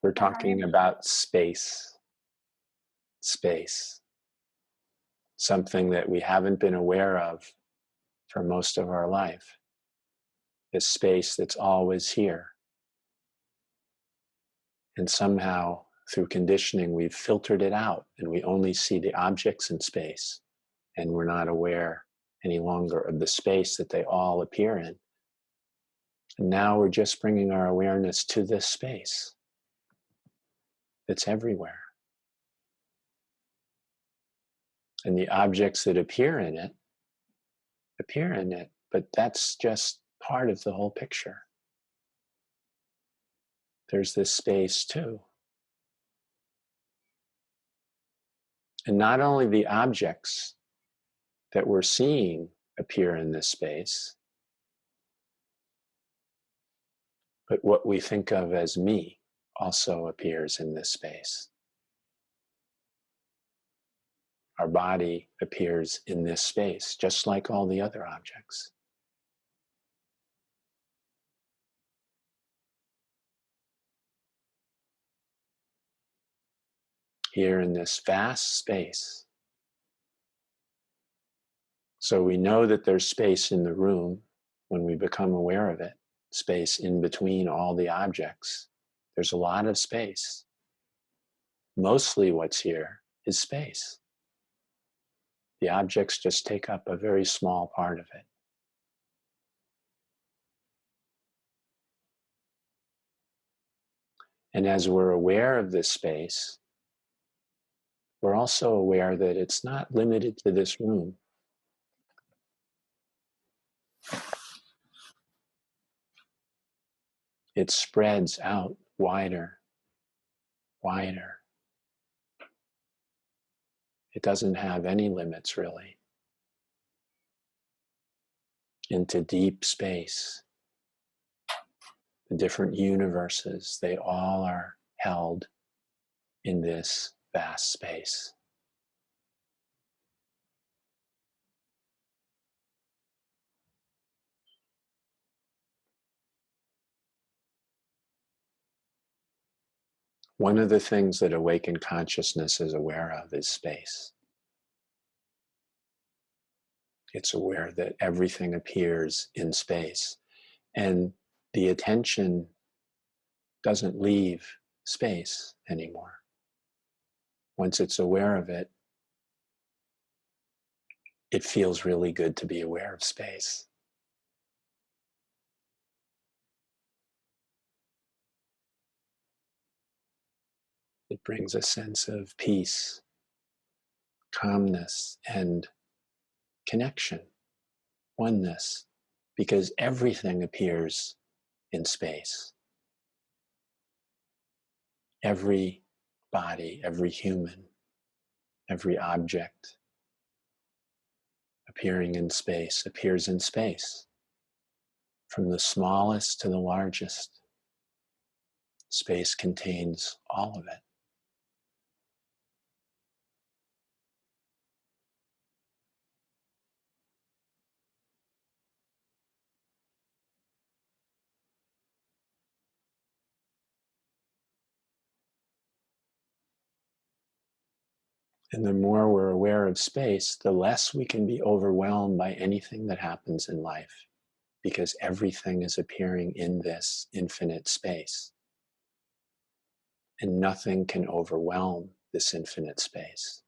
We're talking about space. Space. Something that we haven't been aware of for most of our life. This space that's always here. And somehow, through conditioning, we've filtered it out and we only see the objects in space. And we're not aware any longer of the space that they all appear in. And now we're just bringing our awareness to this space that's everywhere. And the objects that appear in it, but that's just part of the whole picture. There's this space too. And not only the objects that we're seeing appear in this space, but what we think of as me also appears in this space. Our body appears in this space, just like all the other objects. Here in this vast space. So we know that there's space in the room when we become aware of it, space in between all the objects. There's a lot of space. Mostly what's here is space. The objects just take up a very small part of it. And as we're aware of this space, we're also aware that it's not limited to this room. It spreads out wider, wider. It doesn't have any limits really. Into deep space. The different universes, they all are held in this vast space. One of the things that awakened consciousness is aware of is space. It's aware that everything appears in space. And the attention doesn't leave space anymore. Once it's aware of it, it feels really good to be aware of space. It brings a sense of peace, calmness, and connection, oneness, because everything appears in space. Every body, every human, every object appearing in space appears in space. From the smallest to the largest, space contains all of it. And the more we're aware of space, the less we can be overwhelmed by anything that happens in life, because everything is appearing in this infinite space. And nothing can overwhelm this infinite space.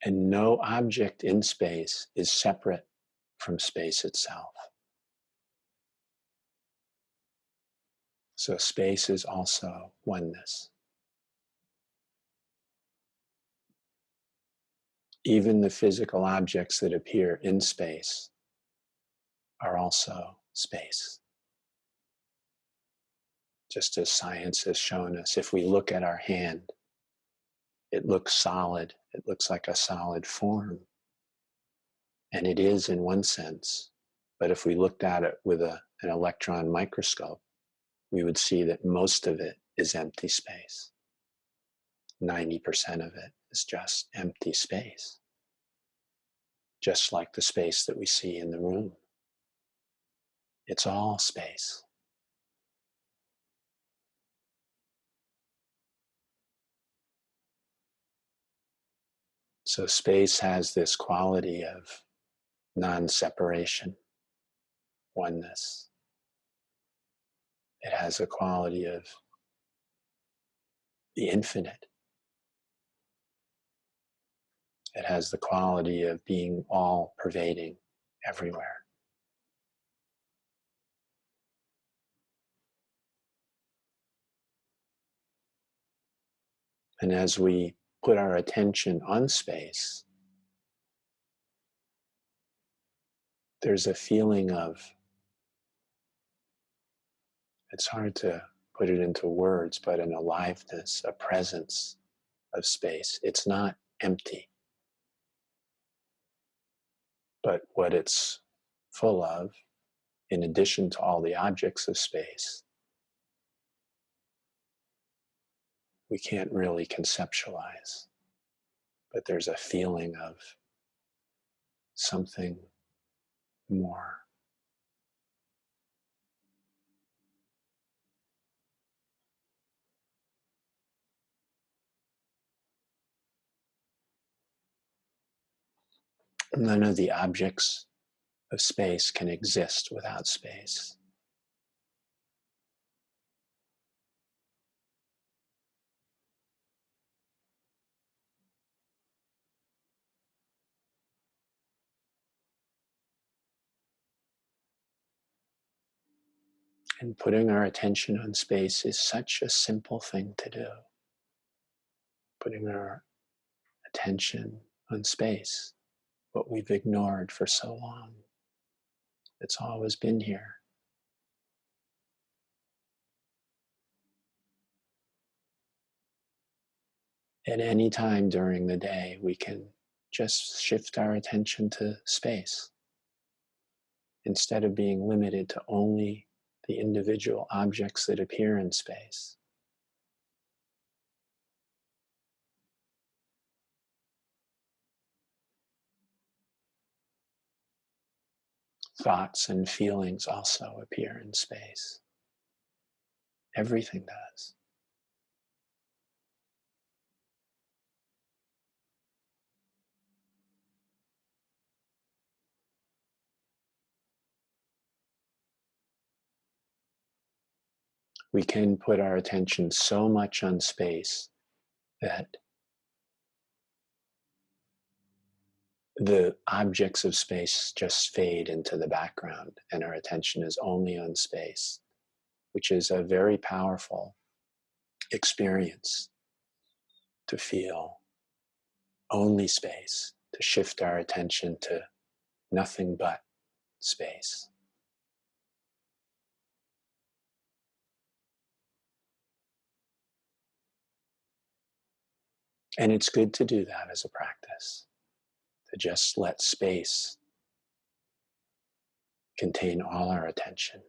And no object in space is separate from space itself. So space is also oneness. Even the physical objects that appear in space are also space. Just as science has shown us, if we look at our hand, it looks solid. It looks like a solid form. And it is in one sense, but if we looked at it with an electron microscope, we would see that most of it is empty space. 90% of it is just empty space, just like the space that we see in the room. It's all space. So space has this quality of non-separation, oneness. It has a quality of the infinite. It has the quality of being all pervading everywhere. And as we put our attention on space, there's a feeling of, it's hard to put it into words, but an aliveness, a presence of space. It's not empty, but what it's full of, in addition to all the objects of space, we can't really conceptualize. But there's a feeling of something more. None of the objects of space can exist without space. And putting our attention on space is such a simple thing to do. Putting our attention on space, what we've ignored for so long. It's always been here. At any time during the day, we can just shift our attention to space instead of being limited to only the individual objects that appear in space. Thoughts and feelings also appear in space. Everything does. We can put our attention so much on space that the objects of space just fade into the background and our attention is only on space, which is a very powerful experience to feel only space, to shift our attention to nothing but space. And it's good to do that as a practice, to just let space contain all our attention.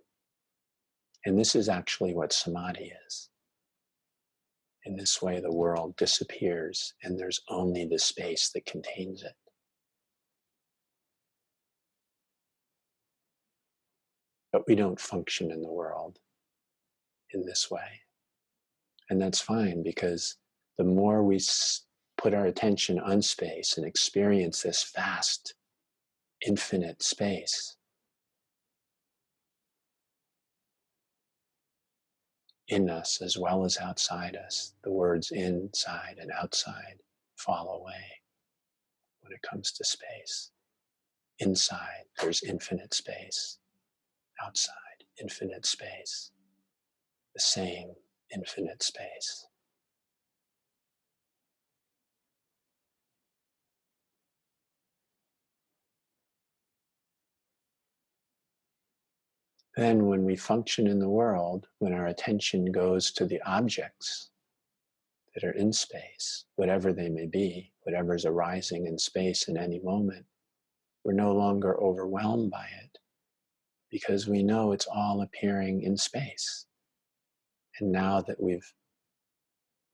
And this is actually what samadhi is. In this way, the world disappears and there's only the space that contains it. But we don't function in the world in this way. And that's fine, because the more we put our attention on space and experience this vast, infinite space, in us as well as outside us, the words inside and outside fall away when it comes to space. Inside, there's infinite space. Outside, infinite space. The same infinite space. Then when we function in the world, when our attention goes to the objects that are in space, whatever they may be, whatever's arising in space in any moment, We're no longer overwhelmed by it because we know it's all appearing in space. And now that we've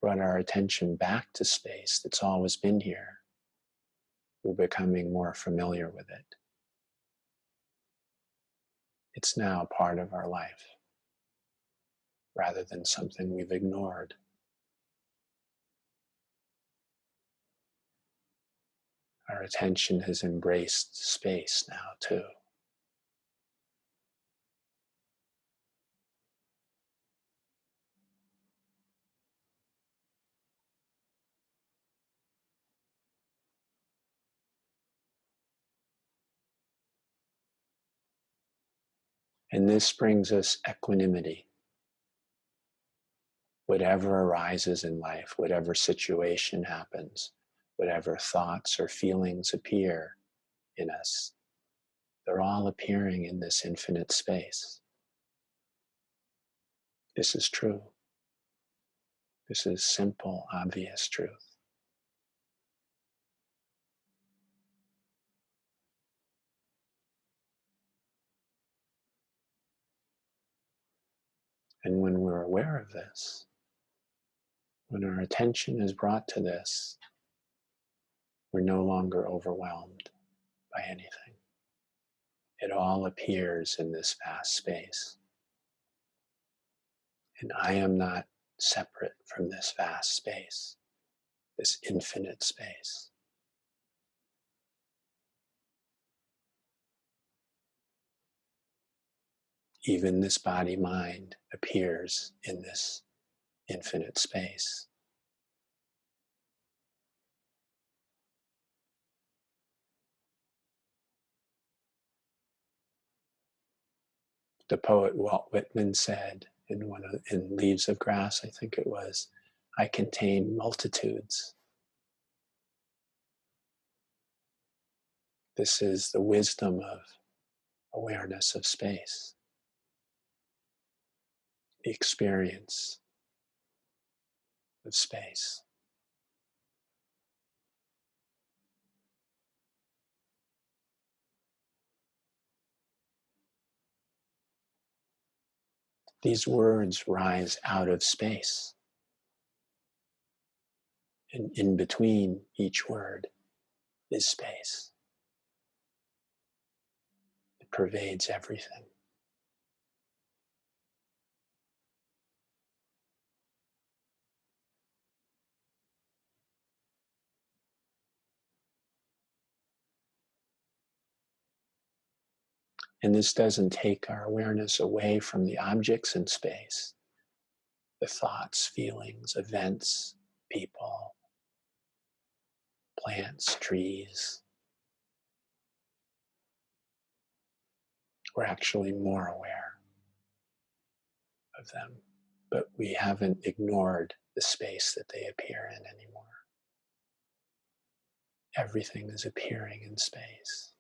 brought our attention back to space that's always been here, we're becoming more familiar with it. It's now a part of our life rather than something we've ignored. Our attention has embraced space now too. And this brings us equanimity. Whatever arises in life, whatever situation happens, whatever thoughts or feelings appear in us, they're all appearing in this infinite space. This is true. This is simple, obvious truth. And when we're aware of this, when our attention is brought to this, we're no longer overwhelmed by anything. It all appears in this vast space. And I am not separate from this vast space, this infinite space. Even this body-mind appears in this infinite space. The poet Walt Whitman said in Leaves of Grass, I think it was, I contain multitudes. This is the wisdom of awareness of space, the experience of space. These words rise out of space. And in between each word is space. It pervades everything. And this doesn't take our awareness away from the objects in space, the thoughts, feelings, events, people, plants, trees. We're actually more aware of them, but we haven't ignored the space that they appear in anymore. Everything is appearing in space.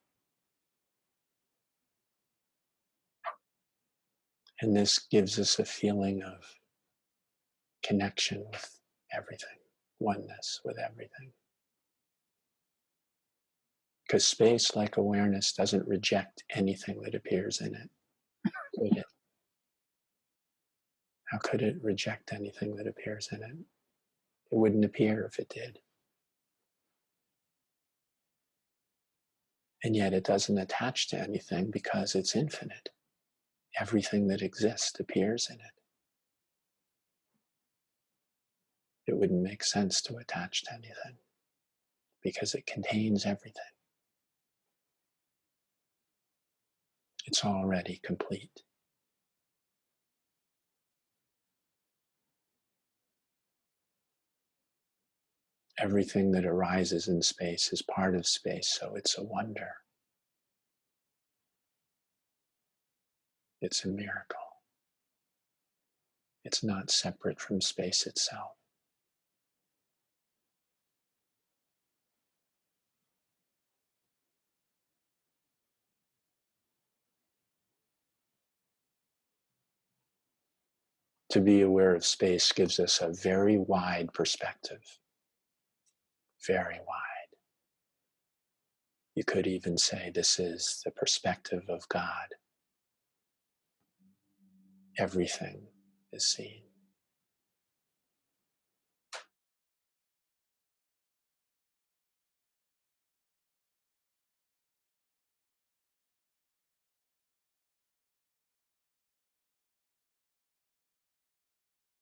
And this gives us a feeling of connection with everything, oneness with everything. Because space, like awareness, doesn't reject anything that appears in it. Could it? How could it reject anything that appears in it? It wouldn't appear if it did. And yet it doesn't attach to anything because it's infinite. Everything that exists appears in it. It wouldn't make sense to attach to anything because it contains everything. It's already complete. Everything that arises in space is part of space, so it's a wonder. It's a miracle. It's not separate from space itself. To be aware of space gives us a very wide perspective. Very wide. You could even say this is the perspective of God. Everything is seen.